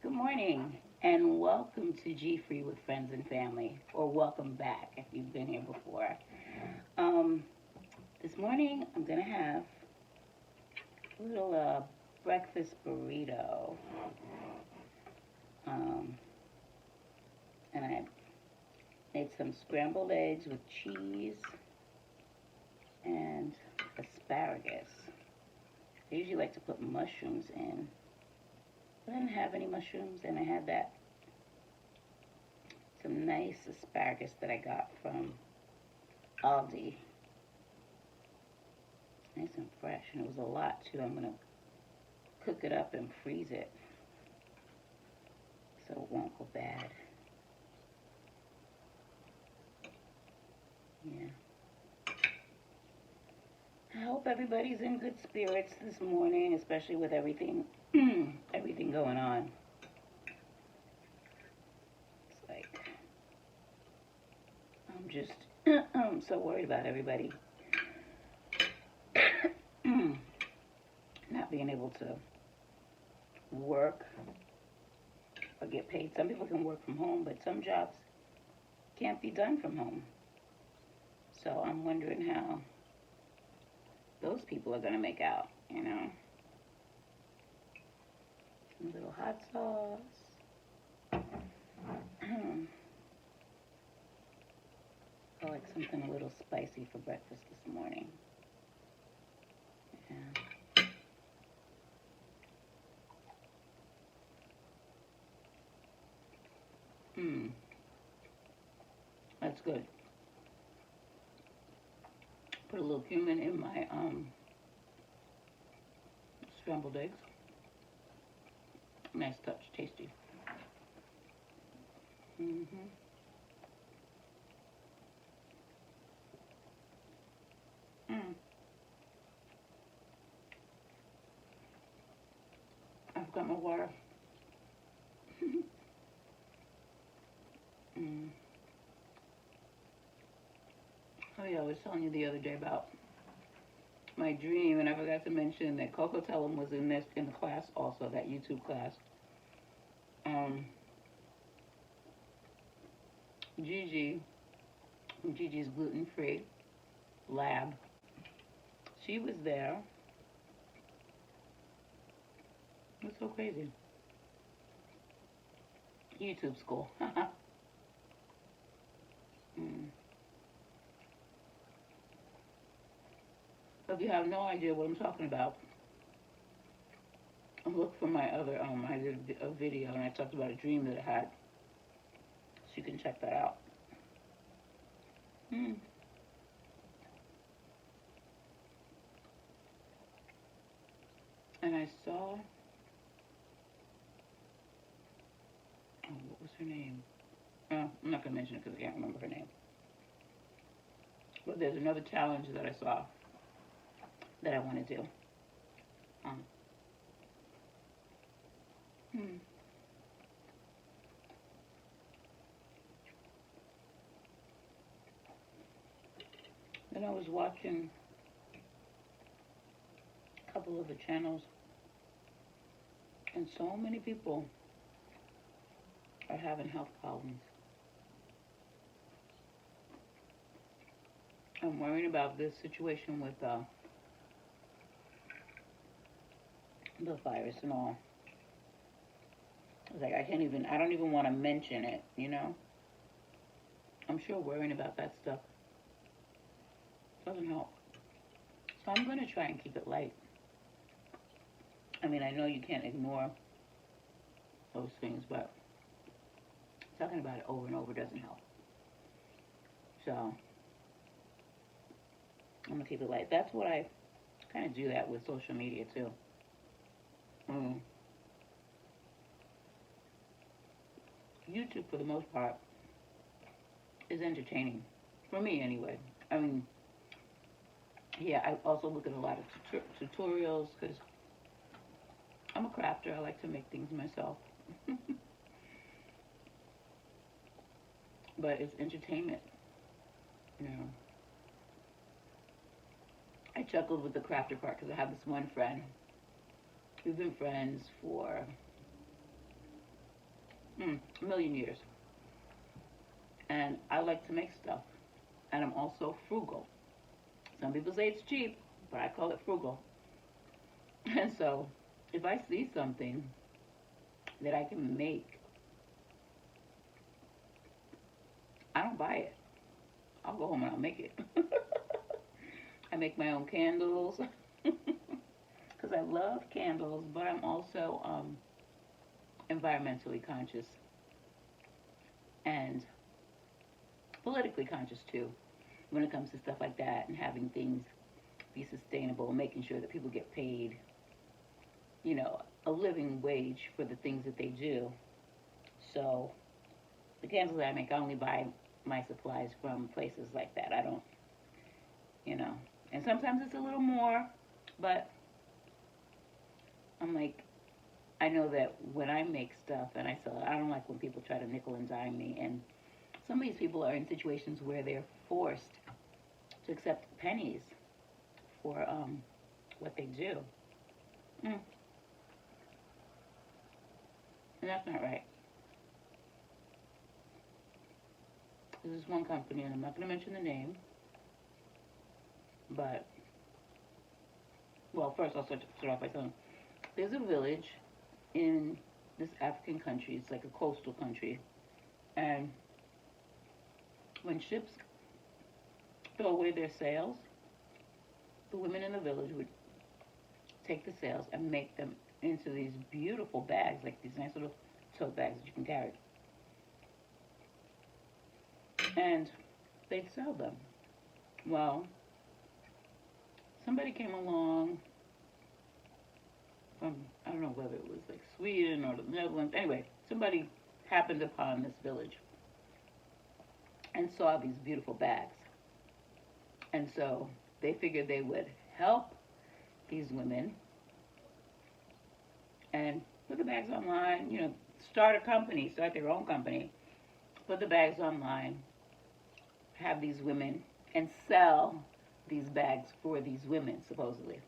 Good morning and welcome to G Free with Friends and Family, or welcome back if you've been here before. Um, this morning I'm gonna have a little breakfast burrito, um, and I made some scrambled eggs with cheese and asparagus. I usually like to put mushrooms in. I didn't have any mushrooms, and I had some nice asparagus that I got from Aldi. Nice and fresh, and it was a lot too. I'm gonna cook it up and freeze it so it won't go bad. Yeah. I hope everybody's in good spirits this morning, especially with everything everything going on. It's like I'm just I'm so worried about everybody not being able to work or get paid. Some people can work from home, but some jobs can't be done from home. So I'm wondering how those people are going to make out, you know. Some little hot sauce. I like something a little spicy for breakfast this morning. Yeah. Mmm. That's good. Put a little cumin in my scrambled eggs. Nice touch, tasty. Mm-hmm. Mm. I've got my water. Mm. Oh yeah, I was telling you the other day about my dream, and I forgot to mention that Coco Tellum was in the class also, that YouTube class. Um, Gigi, Gigi's gluten-free lab. She was there. It's so crazy. YouTube school. Mm. If you have no idea what I'm talking about, look for my other, I did a video and I talked about a dream that I had. So you can check that out. Mm. And I saw, what was her name? I'm not going to mention it because I can't remember her name. But there's another challenge that I saw that I want to do. Um, hmm. Then I was watching a couple of the channels, and so many people are having health problems. I'm worrying about this situation with the virus and all. It's like I don't even want to mention it, you know? I'm sure worrying about that stuff doesn't help. So I'm going to try and keep it light. I mean, I know you can't ignore those things, but talking about it over and over doesn't help. So I'm going to keep it light. That's what I kind of do that with social media too. Mm. YouTube, for the most part, is entertaining. For me, anyway. I mean, yeah, I also look at a lot of tutorials because I'm a crafter. I like to make things myself. But it's entertainment, you know. I chuckled with the crafter part because I have this one friend. We've been friends for a million years. And I like to make stuff. And I'm also frugal. Some people say it's cheap, but I call it frugal. And so if I see something that I can make, I don't buy it. I'll go home and I'll make it. I make my own candles because I love candles, but I'm also environmentally conscious and politically conscious too when it comes to stuff like that and having things be sustainable, making sure that people get paid, a living wage for the things that they do. So the candles that I make, I only buy my supplies from places like that. I don't, you know, and sometimes it's a little more, but I'm like, I know that when I make stuff and I sell it, I don't like when people try to nickel and dime me. And some of these people are in situations where they're forced to accept pennies for what they do. Mm. And that's not right. This is one company, and I'm not going to mention the name, but, well, first I'll start off by saying there's a village in this African country. It's like a coastal country. And when ships throw away their sails, the women in the village would take the sails and make them into these beautiful bags, like these nice little tote bags that you can carry. And they'd sell them. Well, somebody came along from, I don't know whether it was like Sweden or the Netherlands. Anyway, somebody happened upon this village and saw these beautiful bags. And so they figured they would help these women and put the bags online, start a company, start their own company, put the bags online, have these women, and sell these bags for these women, supposedly.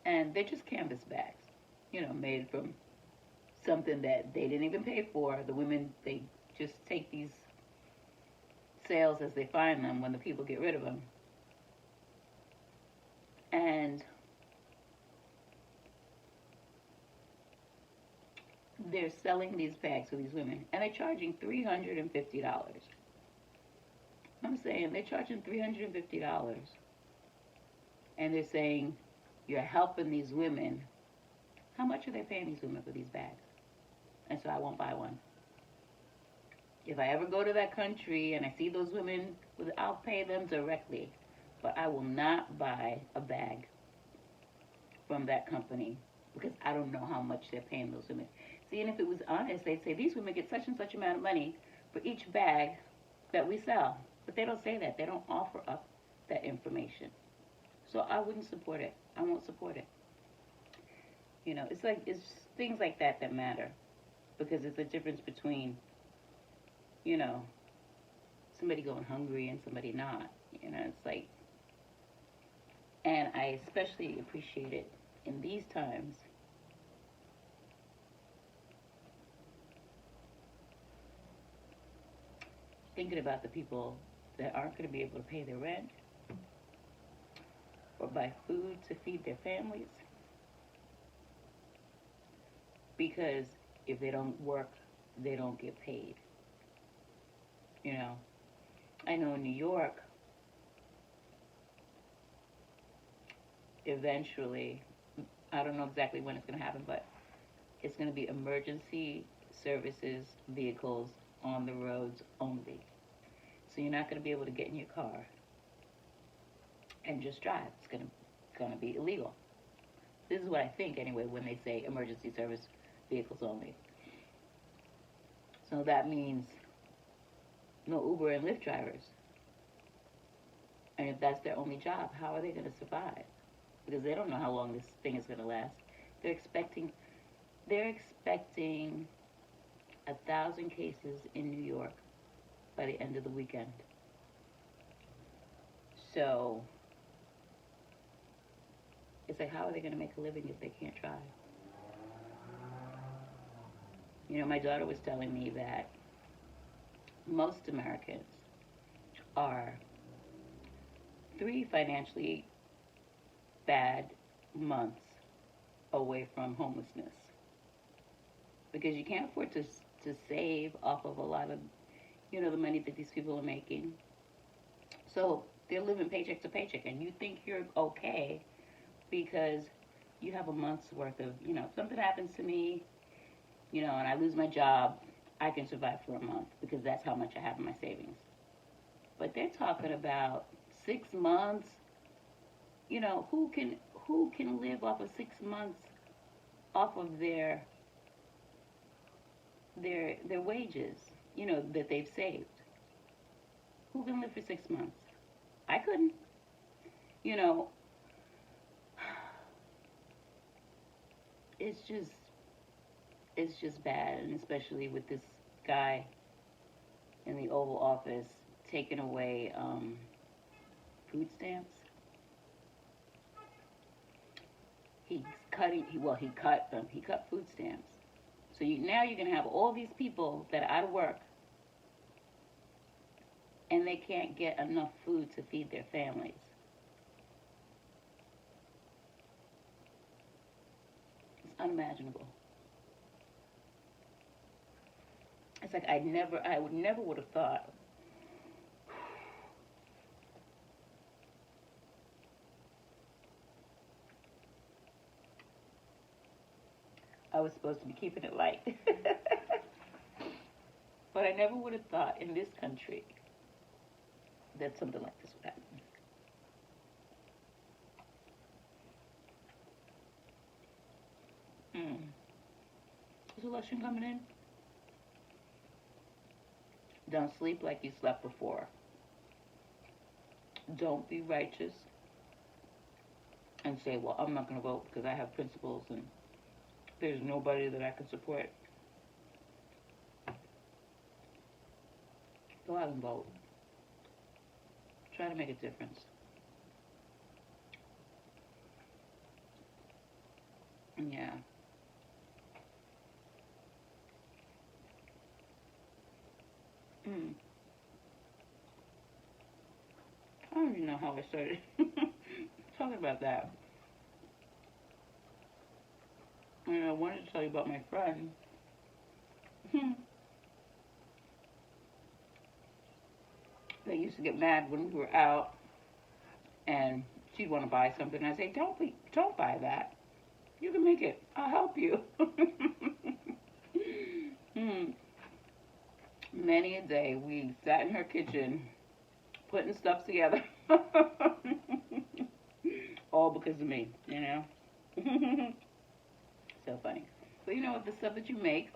And they're just canvas bags, made from something that they didn't even pay for. The women, they just take these sales as they find them when the people get rid of them. And they're selling these bags to these women, and they're charging $350. I'm saying they're charging $350, and they're saying you're helping these women. How much are they paying these women for these bags? And so I won't buy one. If I ever go to that country and I see those women, I'll pay them directly, but I will not buy a bag from that company because I don't know how much they're paying those women. See, and if it was honest, they'd say these women get such and such amount of money for each bag that we sell. But they don't say that. They don't offer up that information. So I wouldn't support it. I won't support it. It's things like that that matter, because it's a difference between, somebody going hungry and somebody not. It's like, and I especially appreciate it in these times. Thinking about the people that aren't going to be able to pay their rent or buy food to feed their families. Because if they don't work, they don't get paid. I know in New York, eventually, I don't know exactly when it's going to happen, but it's going to be emergency services vehicles on the roads only. So you're not going to be able to get in your car and just drive. It's going to be illegal. This is what I think anyway when they say emergency service vehicles only. So that means no Uber and Lyft drivers. And if that's their only job, how are they going to survive? Because they don't know how long this thing is going to last. They're expecting 1,000 cases in New York by the end of the weekend. So it's like, how are they going to make a living if they can't drive? You know, my daughter was telling me that most Americans are three financially bad months away from homelessness because you can't afford to save off of a lot of, you know, the money that these people are making. So they're living paycheck to paycheck, and you think you're okay because you have a month's worth of, you know, if something happens to me, you know, and I lose my job, I can survive for a month because that's how much I have in my savings. But they're talking about 6 months. You know, who can live off of 6 months off of their wages, you know, that they've saved? Who can live for 6 months? I couldn't. You know, it's just it's just bad, and especially with this guy in the Oval Office taking away food stamps. He's cutting. He cut them. He cut food stamps. So now you're gonna have all these people that are out of work, and they can't get enough food to feed their families. It's unimaginable. It's like I would never would have thought I was supposed to be keeping it light. But I never would have thought in this country that something like this would happen. Mm. Is election coming in? Don't sleep like you slept before. Don't be righteous and say, well, I'm not going to vote because I have principles and there's nobody that I can support. Go out and vote. Try to make a difference. Yeah. Mm. I don't even know how I started talking about that. I wanted to tell you about my friend. They used to get mad when we were out, and she'd want to buy something. I say, don't buy that. You can make it. I'll help you. Hmm. Many a day we sat in her kitchen putting stuff together, all because of me. You know. So funny. But you know what? The stuff that you make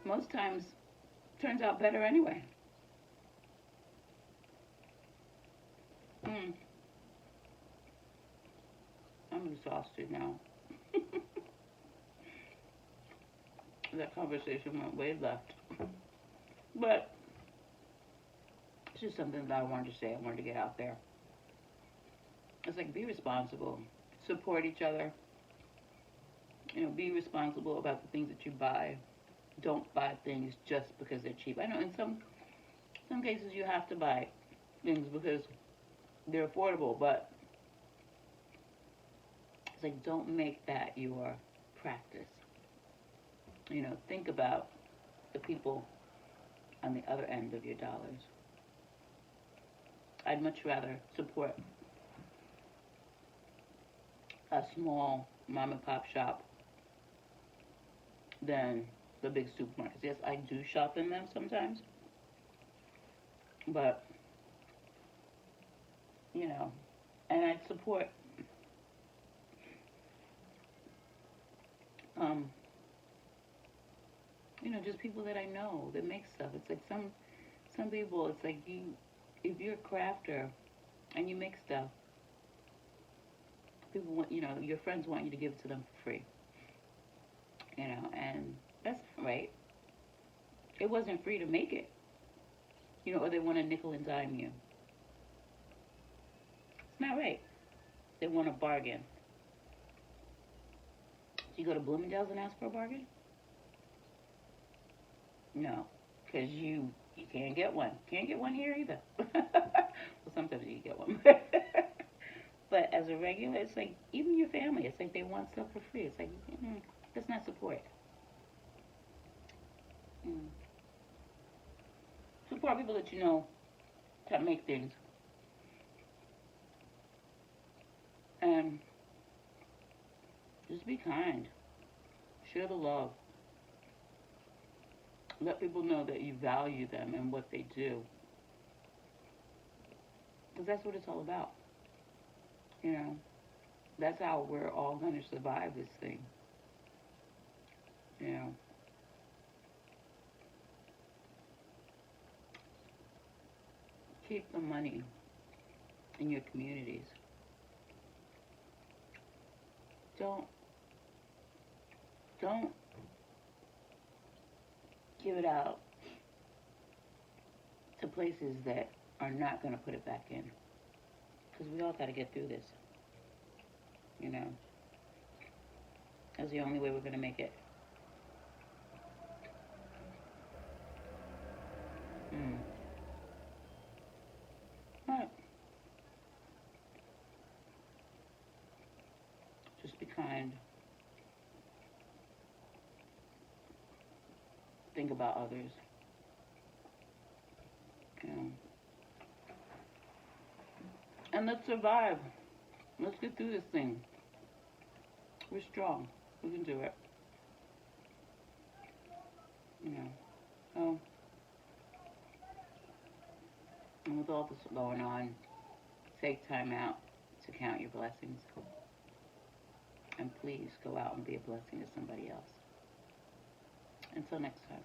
most times turns out better anyway. Mm. I'm exhausted now. That conversation went way left. But it's just something that I wanted to say. I wanted to get out there. It's like, be responsible. Support each other. You know, be responsible about the things that you buy. Don't buy things just because they're cheap. I know in some cases you have to buy things because they're affordable, but it's like, don't make that your practice. You know, think about the people on the other end of your dollars. I'd much rather support a small mom and pop shop than the big supermarkets. Yes, I do shop in them sometimes, but you know, and I'd support um, you know, just people that I know that make stuff. It's like some people, it's like if you're a crafter and you make stuff, people want, you know, your friends want you to give it to them for free. You know, and that's not right. It wasn't free to make it. You know, or they want to nickel and dime you. It's not right. They want a bargain. So you go to Bloomingdale's and ask for a bargain? No, because you can't get one. Can't get one here either. Well, sometimes you get one. But as a regular, it's like even your family. It's like they want stuff for free. It's like that's not support. Mm. Support people that you know that make things, and just be kind. Share the love. Let people know that you value them and what they do, because that's what it's all about. You know, that's how we're all going to survive this thing. You know, keep the money in your communities. Don't don't give it out to places that are not going to put it back in. Because we all got to get through this. You know, that's the only way we're going to make it. Mm. Right. Just be kind. Think about others. You know, and let's survive. Let's get through this thing. We're strong. We can do it. You know. So, and with all this going on, take time out to count your blessings. And please go out and be a blessing to somebody else. Until next time.